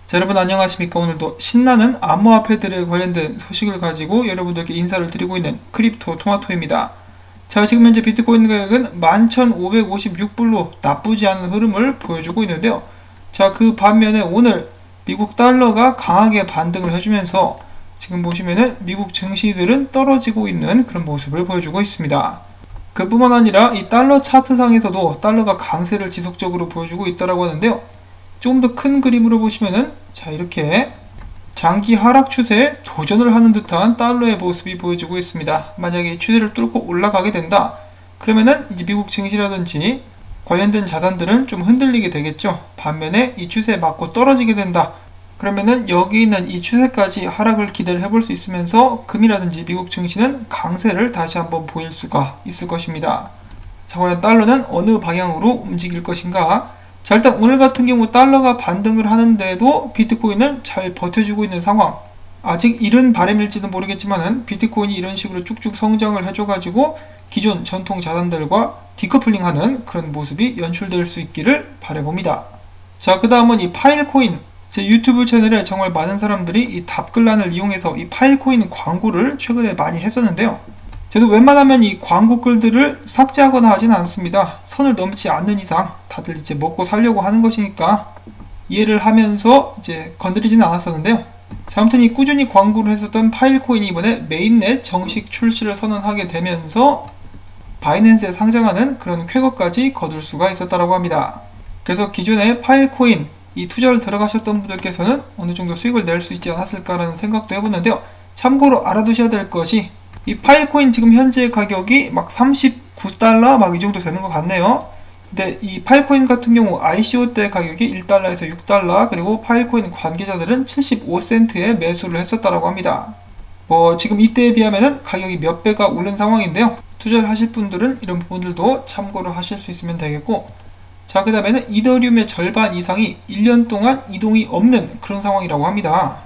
자, 여러분 안녕하십니까. 오늘도 신나는 암호화폐들에 관련된 소식을 가지고 여러분들께 인사를 드리고 있는 크립토 토마토입니다. 자, 지금 현재 비트코인 가격은 11,556불로 나쁘지 않은 흐름을 보여주고 있는데요. 자, 그 반면에 오늘 미국 달러가 강하게 반등을 해주면서 지금 보시면은 미국 증시들은 떨어지고 있는 그런 모습을 보여주고 있습니다. 그뿐만 아니라 이 달러 차트상에서도 달러가 강세를 지속적으로 보여주고 있다고 하는데요. 조금 더 큰 그림으로 보시면은, 자, 이렇게 장기 하락 추세에 도전을 하는 듯한 달러의 모습이 보여지고 있습니다. 만약에 이 추세를 뚫고 올라가게 된다, 그러면은 이제 미국 증시라든지 관련된 자산들은 좀 흔들리게 되겠죠. 반면에 이 추세에 맞고 떨어지게 된다, 그러면은 여기 있는 이 추세까지 하락을 기대를 해볼 수 있으면서 금이라든지 미국 증시는 강세를 다시 한번 보일 수가 있을 것입니다. 자, 과연 달러는 어느 방향으로 움직일 것인가? 자, 일단 오늘 같은 경우 달러가 반등을 하는데도 비트코인은 잘 버텨주고 있는 상황. 아직 이른 바람일지는 모르겠지만은 비트코인이 이런 식으로 쭉쭉 성장을 해줘가지고 기존 전통 자산들과 디커플링하는 그런 모습이 연출될 수 있기를 바라봅니다. 자, 그 다음은 이 파일코인. 제 유튜브 채널에 정말 많은 사람들이 이 답글란을 이용해서 이 파일코인 광고를 최근에 많이 했었는데요. 저도 웬만하면 이 광고 글들을 삭제하거나 하지는 않습니다. 선을 넘지 않는 이상 다들 이제 먹고 살려고 하는 것이니까 이해를 하면서 이제 건드리지는 않았었는데요. 자, 아무튼 이 꾸준히 광고를 했었던 파일코인이 이번에 메인넷 정식 출시를 선언하게 되면서 바이낸스에 상장하는 그런 쾌거까지 거둘 수가 있었다고 합니다. 그래서 기존에 파일코인 이 투자를 들어가셨던 분들께서는 어느 정도 수익을 낼 수 있지 않았을까라는 생각도 해보는데요. 참고로 알아두셔야 될 것이, 이 파일코인 지금 현재 가격이 막 39달러 막 이 정도 되는 것 같네요. 근데 이 파일코인 같은 경우 ICO 때 가격이 1달러에서 6달러, 그리고 파일코인 관계자들은 75센트에 매수를 했었다고 합니다. 지금 이때에 비하면은 가격이 몇 배가 오른 상황인데요. 투자를 하실 분들은 이런 부분들도 참고를 하실 수 있으면 되겠고, 자, 그 다음에는 이더리움의 절반 이상이 1년 동안 이동이 없는 그런 상황이라고 합니다.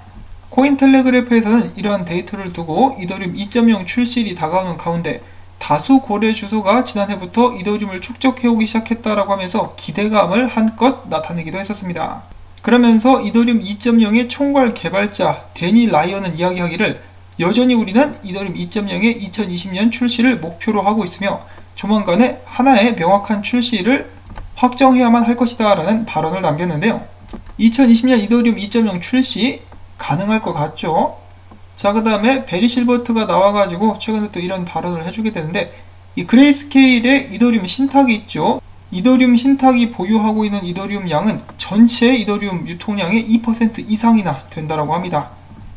코인텔레그래프에서는 이러한 데이터를 두고 이더리움 2.0 출시일이 다가오는 가운데 다수 거래 주소가 지난해부터 이더리움을 축적해오기 시작했다라고 하면서 기대감을 한껏 나타내기도 했었습니다. 그러면서 이더리움 2.0의 총괄 개발자 데니 라이언은 이야기하기를, 여전히 우리는 이더리움 2.0의 2020년 출시를 목표로 하고 있으며 조만간에 하나의 명확한 출시를 확정해야만 할 것이다 라는 발언을 남겼는데요. 2020년 이더리움 2.0 출시 가능할 것 같죠. 자, 그 다음에 베리 실버트가 나와가지고 최근에 또 이런 발언을 해주게 되는데, 이 그레이스케일의 이더리움 신탁이 있죠. 이더리움 신탁이 보유하고 있는 이더리움 양은 전체 이더리움 유통량의 2% 이상이나 된다라고 합니다.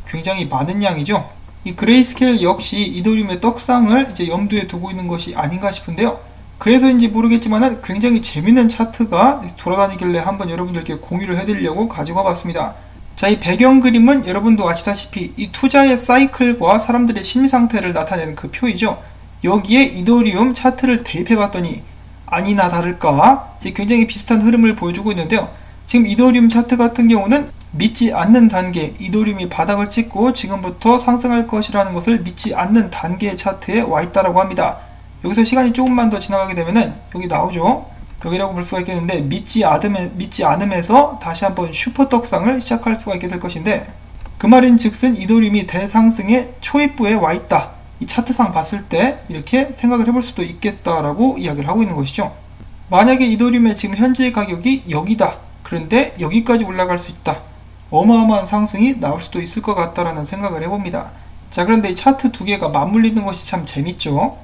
굉장히 많은 양이죠. 이 그레이스케일 역시 이더리움의 떡상을 이제 염두에 두고 있는 것이 아닌가 싶은데요. 그래서인지 모르겠지만은 굉장히 재밌는 차트가 돌아다니길래 한번 여러분들께 공유를 해드리려고 가지고 와봤습니다. 자, 이 배경 그림은 여러분도 아시다시피 이 투자의 사이클과 사람들의 심리 상태를 나타내는 그 표이죠. 여기에 이더리움 차트를 대입해봤더니 아니나 다를까 이제 굉장히 비슷한 흐름을 보여주고 있는데요. 지금 이더리움 차트 같은 경우는 믿지 않는 단계, 이더리움이 바닥을 찍고 지금부터 상승할 것이라는 것을 믿지 않는 단계의 차트에 와 있다라고 합니다. 여기서 시간이 조금만 더 지나가게 되면은 여기 나오죠. 여기라고 볼 수가 있겠는데, 믿지 않음에서 다시 한번 슈퍼 떡상을 시작할 수가 있게 될 것인데, 그 말인 즉슨 이더리움이 대상승의 초입부에 와 있다, 이 차트상 봤을 때 이렇게 생각을 해볼 수도 있겠다라고 이야기를 하고 있는 것이죠. 만약에 이더리움의 지금 현재의 가격이 여기다, 그런데 여기까지 올라갈 수 있다, 어마어마한 상승이 나올 수도 있을 것 같다라는 생각을 해봅니다. 자, 그런데 이 차트 두 개가 맞물리는 것이 참 재밌죠.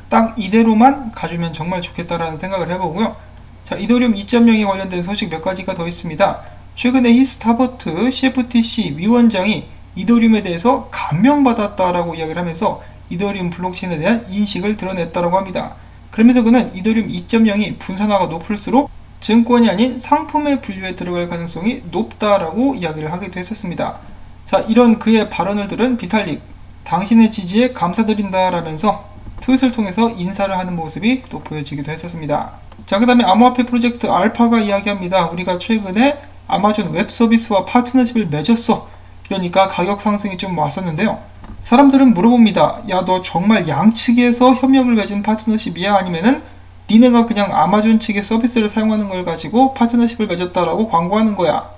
딱 이대로만 가주면 정말 좋겠다라는 생각을 해보고요. 자, 이더리움 2.0에 관련된 소식 몇 가지가 더 있습니다. 최근에 히스타버트 CFTC 위원장이 이더리움에 대해서 감명받았다라고 이야기를 하면서 이더리움 블록체인에 대한 인식을 드러냈다고 합니다. 그러면서 그는 이더리움 2.0이 분산화가 높을수록 증권이 아닌 상품의 분류에 들어갈 가능성이 높다라고 이야기를 하기도 했었습니다. 자, 이런 그의 발언을 들은 비탈릭, 당신의 지지에 감사드린다라면서 트윗을 통해서 인사를 하는 모습이 또 보여지기도 했었습니다. 자, 그 다음에 암호화폐 프로젝트 알파가 이야기합니다. 우리가 최근에 아마존 웹 서비스와 파트너십을 맺었어. 그러니까 가격 상승이 좀 왔었는데요. 사람들은 물어봅니다. 야, 너 정말 양측에서 협력을 맺은 파트너십이야? 아니면은 니네가 그냥 아마존 측의 서비스를 사용하는 걸 가지고 파트너십을 맺었다라고 광고하는 거야?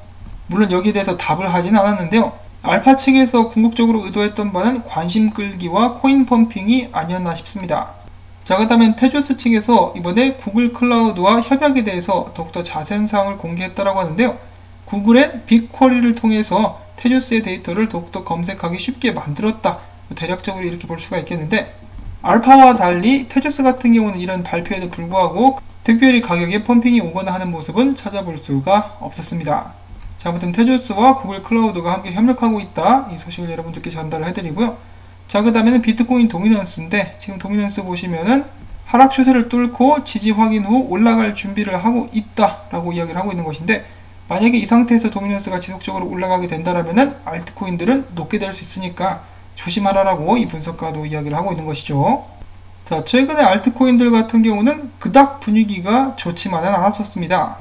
물론 여기에 대해서 답을 하진 않았는데요. 알파 측에서 궁극적으로 의도했던 바는 관심 끌기와 코인 펌핑이 아니었나 싶습니다. 자, 그 다음엔 테조스 측에서 이번에 구글 클라우드와 협약에 대해서 더욱더 자세한 사항을 공개했다고 하는데요. 구글의 빅쿼리를 통해서 테조스의 데이터를 더욱더 검색하기 쉽게 만들었다. 대략적으로 이렇게 볼 수가 있겠는데, 알파와 달리 테조스 같은 경우는 이런 발표에도 불구하고 특별히 가격에 펌핑이 오거나 하는 모습은 찾아볼 수가 없었습니다. 자, 아무튼 테조스와 구글 클라우드가 함께 협력하고 있다, 이 소식을 여러분들께 전달을 해드리고요. 자, 그 다음에는 비트코인 도미넌스인데, 지금 도미넌스 보시면은 하락 추세를 뚫고 지지 확인 후 올라갈 준비를 하고 있다 라고 이야기를 하고 있는 것인데, 만약에 이 상태에서 도미넌스가 지속적으로 올라가게 된다라면은 알트코인들은 높게 될 수 있으니까 조심하라라고 이 분석가도 이야기를 하고 있는 것이죠. 자, 최근에 알트코인들 같은 경우는 그닥 분위기가 좋지만은 않았었습니다.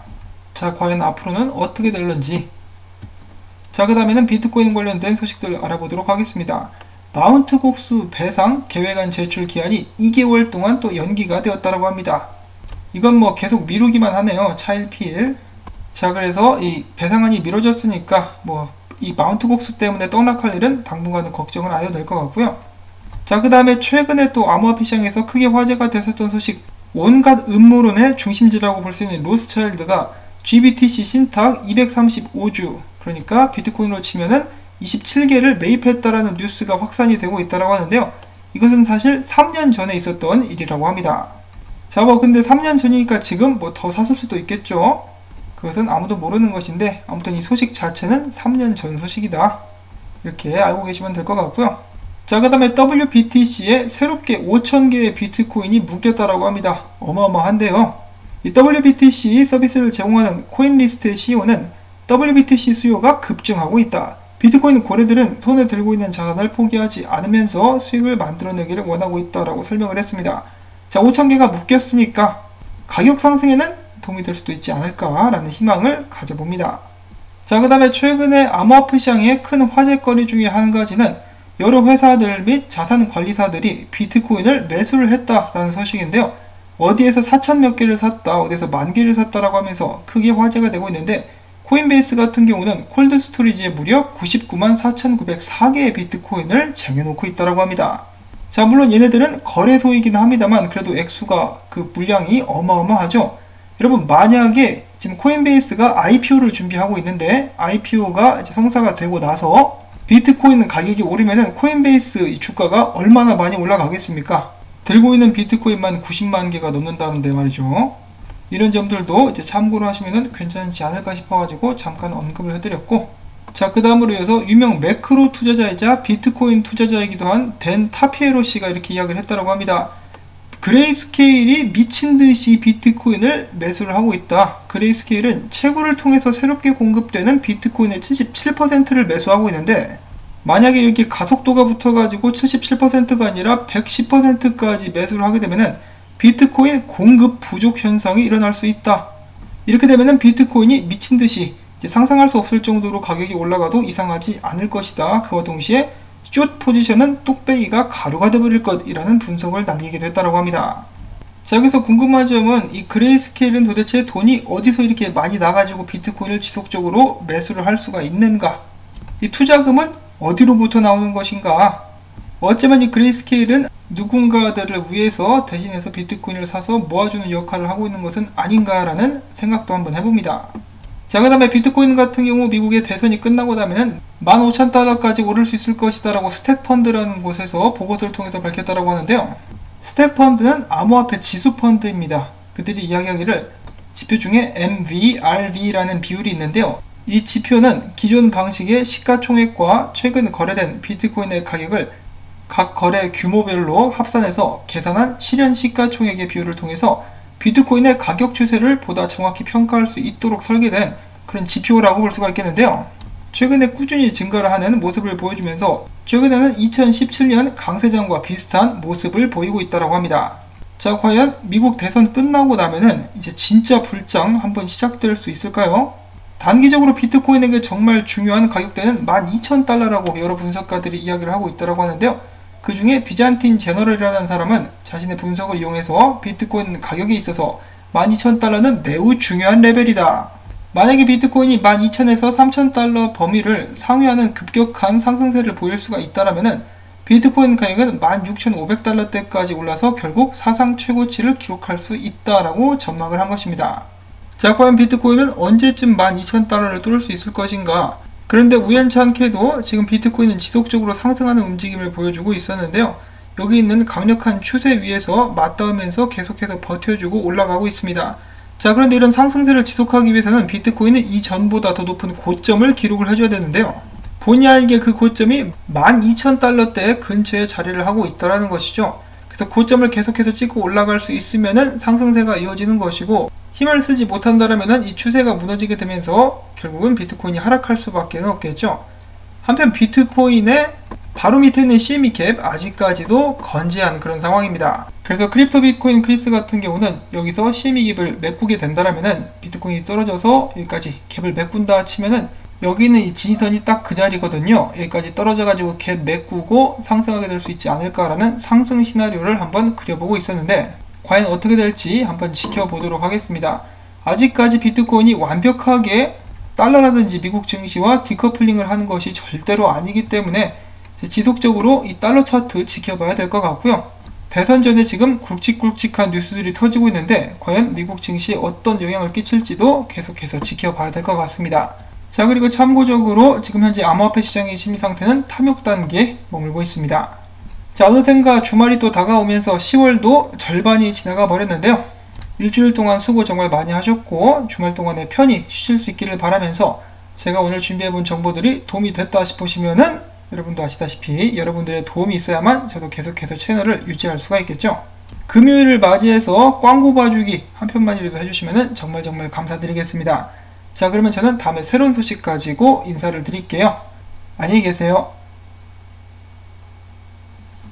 자, 과연 앞으로는 어떻게 될런지. 자, 그 다음에는 비트코인 관련된 소식들 알아보도록 하겠습니다. 마운트 곡수 배상 계획안 제출 기한이 2개월 동안 또 연기가 되었다고 합니다. 이건 뭐 계속 미루기만 하네요. 차일피일. 자, 그래서 이 배상안이 미뤄졌으니까 뭐 이 마운트 곡수 때문에 떡락할 일은 당분간은 걱정은 안 해도 될 것 같고요. 자, 그 다음에 최근에 또 암호화폐 시장에서 크게 화제가 됐었던 소식, 온갖 음모론의 중심지라고 볼 수 있는 로스차일드가 GBTC 신탁 235주, 그러니까 비트코인으로 치면은 27개를 매입했다라는 뉴스가 확산이 되고 있다고 하는데요. 이것은 사실 3년 전에 있었던 일이라고 합니다. 자, 뭐 근데 3년 전이니까 지금 뭐 더 샀을 수도 있겠죠. 그것은 아무도 모르는 것인데, 아무튼 이 소식 자체는 3년 전 소식이다, 이렇게 알고 계시면 될 것 같고요. 자, 그 다음에 WBTC에 새롭게 5,000개의 비트코인이 묶였다라고 합니다. 어마어마한데요. 이 WBTC 서비스를 제공하는 코인리스트의 CEO는 WBTC 수요가 급증하고 있다. 비트코인 고래들은 손에 들고 있는 자산을 포기하지 않으면서 수익을 만들어내기를 원하고 있다라고 설명을 했습니다. 자, 5,000개가 묶였으니까 가격 상승에는 도움이 될 수도 있지 않을까라는 희망을 가져봅니다. 자, 그 다음에 최근에 암호화폐 시장의 큰 화제거리 중에 한 가지는 여러 회사들 및 자산관리사들이 비트코인을 매수를 했다라는 소식인데요. 어디에서 4천 몇 개를 샀다, 어디에서 10,000개를 샀다라고 하면서 크게 화제가 되고 있는데, 코인베이스 같은 경우는 콜드 스토리지에 무려 99만 4,904개의 비트코인을 쟁여놓고 있다고 합니다. 자, 물론 얘네들은 거래소이긴 합니다만 그래도 액수가, 그 물량이 어마어마하죠. 여러분, 만약에 지금 코인베이스가 IPO를 준비하고 있는데 IPO가 이제 성사가 되고 나서 비트코인 가격이 오르면은 코인베이스 이 주가가 얼마나 많이 올라가겠습니까? 들고 있는 비트코인만 90만 개가 넘는다는데 말이죠. 이런 점들도 이제 참고로 하시면은 괜찮지 않을까 싶어가지고 잠깐 언급을 해드렸고, 자, 그 다음으로 이어서 유명 매크로 투자자이자 비트코인 투자자이기도 한 댄 타피에로 씨가 이렇게 이야기를 했다고 합니다. 그레이스케일이 미친듯이 비트코인을 매수를 하고 있다. 그레이스케일은 채굴을 통해서 새롭게 공급되는 비트코인의 77%를 매수하고 있는데, 만약에 여기 가속도가 붙어가지고 77%가 아니라 110%까지 매수를 하게 되면은 비트코인 공급 부족 현상이 일어날 수 있다. 이렇게 되면은 비트코인이 미친듯이 이제 상상할 수 없을 정도로 가격이 올라가도 이상하지 않을 것이다. 그와 동시에 숏 포지션은 뚝배기가 가루가 되버릴 것이라는 분석을 남기기도 했다고 합니다. 자, 여기서 궁금한 점은 이 그레이스케일은 도대체 돈이 어디서 이렇게 많이 나가지고 비트코인을 지속적으로 매수를 할 수가 있는가? 이 투자금은 어디로부터 나오는 것인가? 어쩌면 이 그레이스케일은 누군가들을 위해서 대신해서 비트코인을 사서 모아주는 역할을 하고 있는 것은 아닌가라는 생각도 한번 해봅니다. 자, 그 다음에 비트코인 같은 경우 미국의 대선이 끝나고 나면은 15,000달러까지 오를 수 있을 것이다 라고 스택펀드라는 곳에서 보고서를 통해서 밝혔다고 하는데요. 스택펀드는 암호화폐 지수펀드입니다. 그들이 이야기하기를 지표 중에 MVRV라는 비율이 있는데요. 이 지표는 기존 방식의 시가총액과 최근 거래된 비트코인의 가격을 각 거래 규모별로 합산해서 계산한 실현 시가총액의 비율을 통해서 비트코인의 가격 추세를 보다 정확히 평가할 수 있도록 설계된 그런 지표라고 볼 수가 있겠는데요. 최근에 꾸준히 증가를 하는 모습을 보여주면서 최근에는 2017년 강세장과 비슷한 모습을 보이고 있다고 합니다. 자, 과연 미국 대선 끝나고 나면은 이제 진짜 불장 한번 시작될 수 있을까요? 단기적으로 비트코인에게 정말 중요한 가격대는 12,000달러라고 여러 분석가들이 이야기를 하고 있다고 하는데요. 그 중에 비잔틴 제너럴이라는 사람은 자신의 분석을 이용해서 비트코인 가격에 있어서 12,000달러는 매우 중요한 레벨이다. 만약에 비트코인이 12,000에서 3,000달러 범위를 상회하는 급격한 상승세를 보일 수가 있다라면은 비트코인 가격은 16,500달러대까지 올라서 결국 사상 최고치를 기록할 수 있다라고 전망을 한 것입니다. 자, 과연 비트코인은 언제쯤 12,000달러를 뚫을 수 있을 것인가? 그런데 우연찮게도 지금 비트코인은 지속적으로 상승하는 움직임을 보여주고 있었는데요. 여기 있는 강력한 추세 위에서 맞닿으면서 계속해서 버텨주고 올라가고 있습니다. 자, 그런데 이런 상승세를 지속하기 위해서는 비트코인은 이전보다 더 높은 고점을 기록을 해줘야 되는데요. 본의 아니게 그 고점이 12,000달러대 근처에 자리를 하고 있다는 것이죠. 그래서 고점을 계속해서 찍고 올라갈 수 있으면은 상승세가 이어지는 것이고, 힘을 쓰지 못한다면 이 추세가 무너지게 되면서 결국은 비트코인이 하락할 수밖에 없겠죠. 한편 비트코인의 바로 밑에 있는 CME 갭 아직까지도 건재한 그런 상황입니다. 그래서 크립토 비트코인 크리스 같은 경우는 여기서 CME 갭을 메꾸게 된다면 비트코인이 떨어져서 여기까지 갭을 메꾼다 치면은 여기 있는 이 지지선이 딱 그 자리거든요. 여기까지 떨어져 가지고 갭 메꾸고 상승하게 될 수 있지 않을까라는 상승 시나리오를 한번 그려보고 있었는데, 과연 어떻게 될지 한번 지켜보도록 하겠습니다. 아직까지 비트코인이 완벽하게 달러라든지 미국 증시와 디커플링을 하는 것이 절대로 아니기 때문에 지속적으로 이 달러 차트 지켜봐야 될 것 같고요. 대선 전에 지금 굵직굵직한 뉴스들이 터지고 있는데 과연 미국 증시에 어떤 영향을 끼칠지도 계속해서 지켜봐야 될 것 같습니다. 자, 그리고 참고적으로 지금 현재 암호화폐 시장의 심리 상태는 탐욕 단계에 머물고 있습니다. 자, 어느샌가 주말이 또 다가오면서 10월도 절반이 지나가 버렸는데요. 일주일 동안 수고 정말 많이 하셨고 주말 동안에 편히 쉬실 수 있기를 바라면서 제가 오늘 준비해본 정보들이 도움이 됐다 싶으시면은 여러분도 아시다시피 여러분들의 도움이 있어야만 저도 계속해서 채널을 유지할 수가 있겠죠. 금요일을 맞이해서 광고 봐주기 한 편만이라도 해주시면 정말 감사드리겠습니다. 자, 그러면 저는 다음에 새로운 소식 가지고 인사를 드릴게요. 안녕히 계세요.